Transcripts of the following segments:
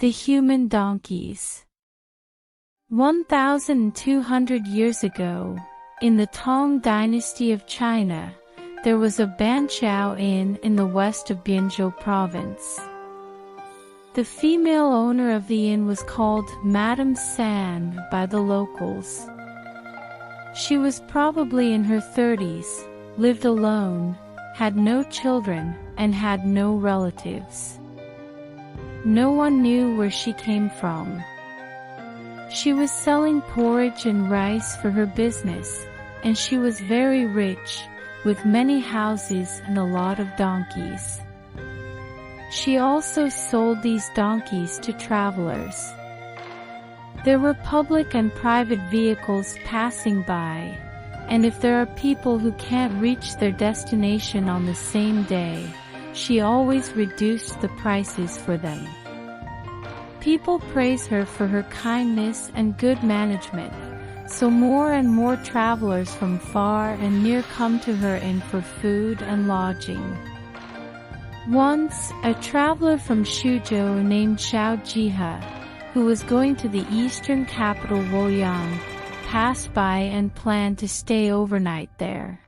The human donkeys. 1,200 years ago, in the Tang dynasty of China, there was a Banqiao inn in the west of Bianzhou province. The female owner of the inn was called Madame San by the locals. She was probably in her 30s, lived alone, had no children, and had no relatives. No one knew where she came from. She was selling porridge and rice for her business, and she was very rich, with many houses and a lot of donkeys. She also sold these donkeys to travelers. There were public and private vehicles passing by, and if there are people who can't reach their destination on the same day, she always reduced the prices for them. People praise her for her kindness and good management, so more and more travelers from far and near come to her inn for food and lodging. Once, a traveler from Suzhou named Xiao Jihe, who was going to the eastern capital Luoyang, passed by and planned to stay overnight there.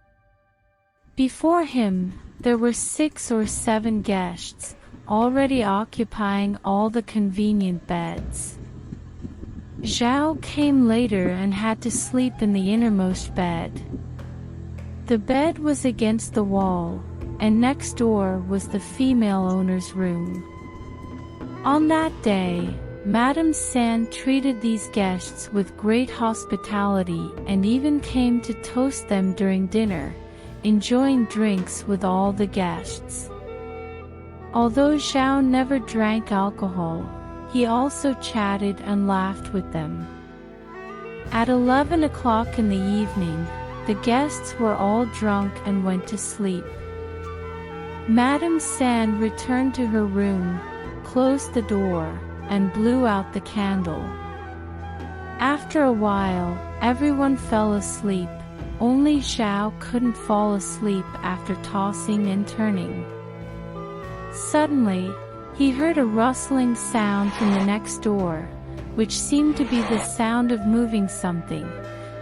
Before him, there were 6 or 7 guests, already occupying all the convenient beds. Zhao came later and had to sleep in the innermost bed. The bed was against the wall, and next door was the female owner's room. On that day, Madame San treated these guests with great hospitality and even came to toast them during dinner, enjoying drinks with all the guests. Although Zhao never drank alcohol, he also chatted and laughed with them. At 11 o'clock in the evening, the guests were all drunk and went to sleep. Madame San returned to her room, closed the door, and blew out the candle. After a while, everyone fell asleep. Only Zhao couldn't fall asleep after tossing and turning. Suddenly, he heard a rustling sound from the next door, which seemed to be the sound of moving something,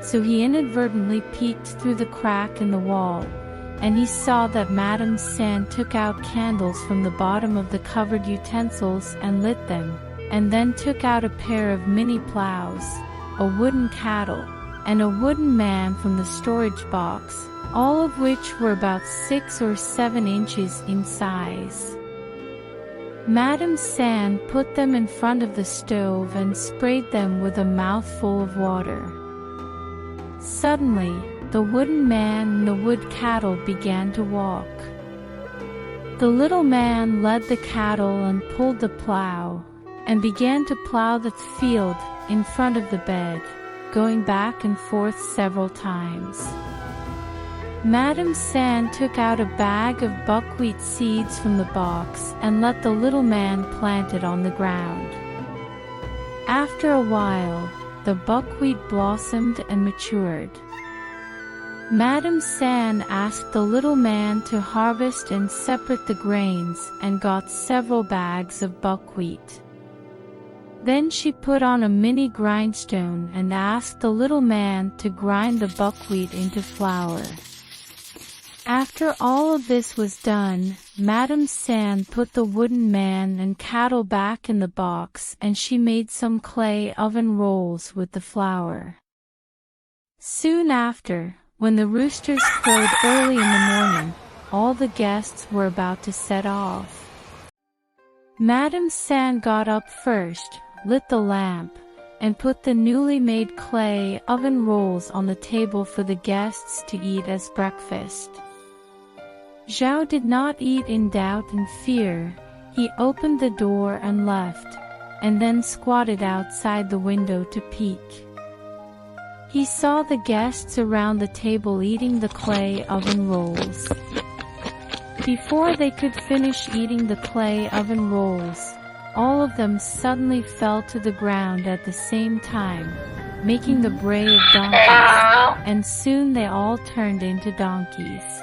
so he inadvertently peeked through the crack in the wall, and he saw that Madame San took out candles from the bottom of the covered utensils and lit them, and then took out a pair of mini plows, a wooden cattle, and a wooden man from the storage box, all of which were about 6 or 7 inches in size. Madame San put them in front of the stove and sprayed them with a mouthful of water. Suddenly, the wooden man and the wood cattle began to walk. The little man led the cattle and pulled the plow, and began to plow the field in front of the bed, going back and forth several times. Madame San took out a bag of buckwheat seeds from the box and let the little man plant it on the ground. After a while, the buckwheat blossomed and matured. Madame San asked the little man to harvest and separate the grains and got several bags of buckwheat. Then she put on a mini grindstone and asked the little man to grind the buckwheat into flour. After all of this was done, Madame San put the wooden man and cattle back in the box, and she made some clay oven rolls with the flour. Soon after, when the roosters crowed early in the morning, all the guests were about to set off. Madame San got up first, lit the lamp, and put the newly made clay oven rolls on the table for the guests to eat as breakfast. Zhao did not eat in doubt and fear. He opened the door and left, and then squatted outside the window to peek. He saw the guests around the table eating the clay oven rolls. Before they could finish eating the clay oven rolls, all of them suddenly fell to the ground at the same time, making the bray of donkeys, and soon they all turned into donkeys.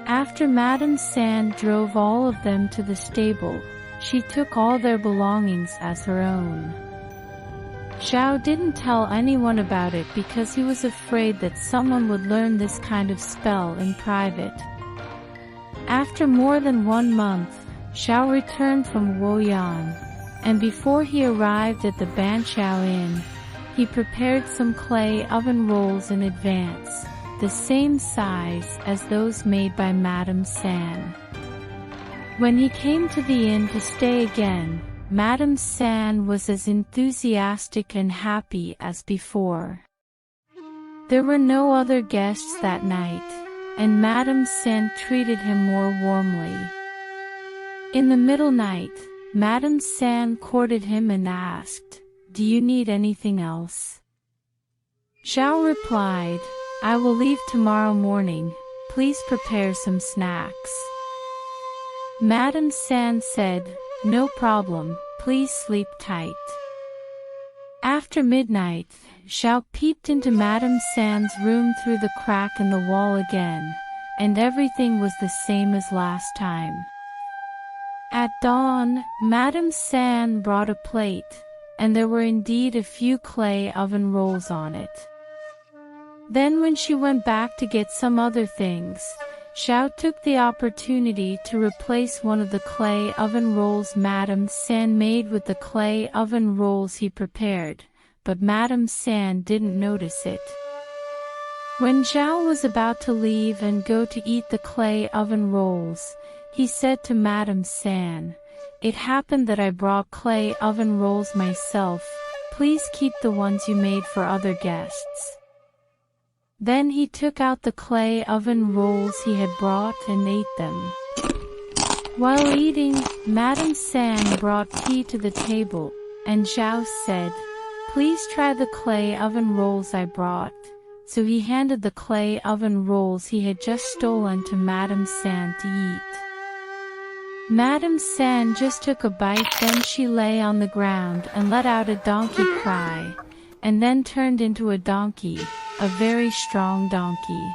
After Madame San drove all of them to the stable, she took all their belongings as her own. Zhao didn't tell anyone about it because he was afraid that someone would learn this kind of spell in private. After more than 1 month, Zhao returned from Luoyang, and before he arrived at the Banqiao Inn, he prepared some clay oven rolls in advance, the same size as those made by Madame San. When he came to the inn to stay again, Madame San was as enthusiastic and happy as before. There were no other guests that night, and Madame San treated him more warmly. In the middle night, Madame San courted him and asked, "Do you need anything else?" Zhao replied, "I will leave tomorrow morning, please prepare some snacks." Madame San said, "No problem, please sleep tight." After midnight, Zhao peeped into Madame San's room through the crack in the wall again, and everything was the same as last time. At dawn, Madame San brought a plate, and there were indeed a few clay oven rolls on it. Then when she went back to get some other things, Zhao took the opportunity to replace one of the clay oven rolls Madame San made with the clay oven rolls he prepared, but Madame San didn't notice it. When Zhao was about to leave and go to eat the clay oven rolls, he said to Madame San, "It happened that I brought clay oven rolls myself, please keep the ones you made for other guests." Then he took out the clay oven rolls he had brought and ate them. While eating, Madame San brought tea to the table, and Zhao said, "Please try the clay oven rolls I brought." So he handed the clay oven rolls he had just stolen to Madame San to eat. Madame San just took a bite, then she lay on the ground and let out a donkey cry, and then turned into a donkey, a very strong donkey.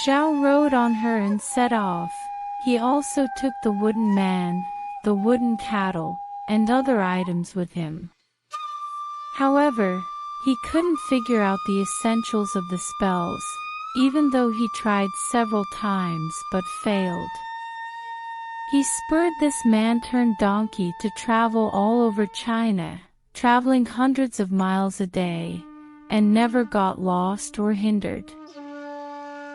Zhao rode on her and set off. He also took the wooden man, the wooden cattle, and other items with him. However, he couldn't figure out the essentials of the spells, even though he tried several times but failed. He spurred this man-turned donkey to travel all over China, traveling hundreds of miles a day, and never got lost or hindered.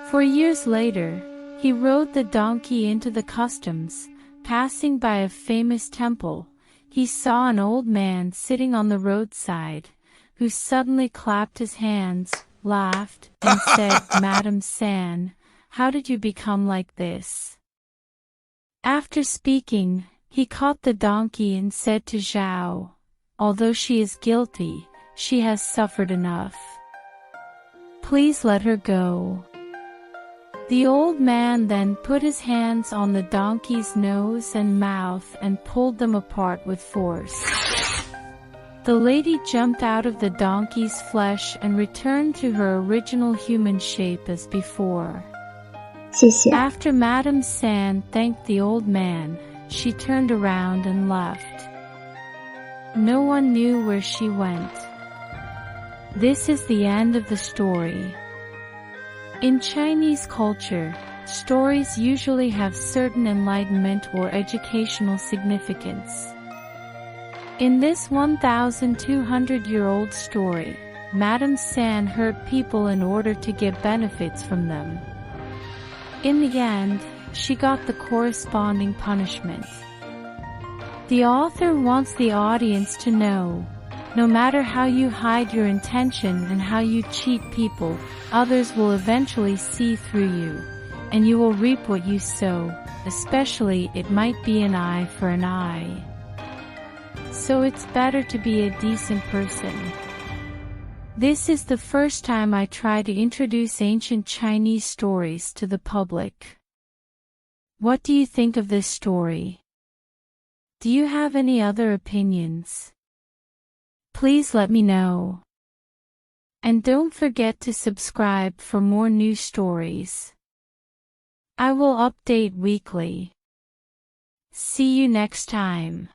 For years later, he rode the donkey into the customs. Passing by a famous temple, he saw an old man sitting on the roadside, who suddenly clapped his hands, laughed, and said, "Madame San, how did you become like this?" After speaking, he caught the donkey and said to Zhao, "Although she is guilty, she has suffered enough. Please let her go." The old man then put his hands on the donkey's nose and mouth and pulled them apart with force. The lady jumped out of the donkey's flesh and returned to her original human shape as before. 谢谢。 After Madame San thanked the old man, she turned around and left. No one knew where she went. This is the end of the story. In Chinese culture, stories usually have certain enlightenment or educational significance. In this 1,200-year-old story, Madame San hurt people in order to get benefits from them. In the end, she got the corresponding punishment. The author wants the audience to know, no matter how you hide your intention and how you cheat people, others will eventually see through you, and you will reap what you sow, especially it might be an eye for an eye. So it's better to be a decent person. This is the first time I try to introduce ancient Chinese stories to the public. What do you think of this story? Do you have any other opinions? Please let me know. And don't forget to subscribe for more new stories. I will update weekly. See you next time.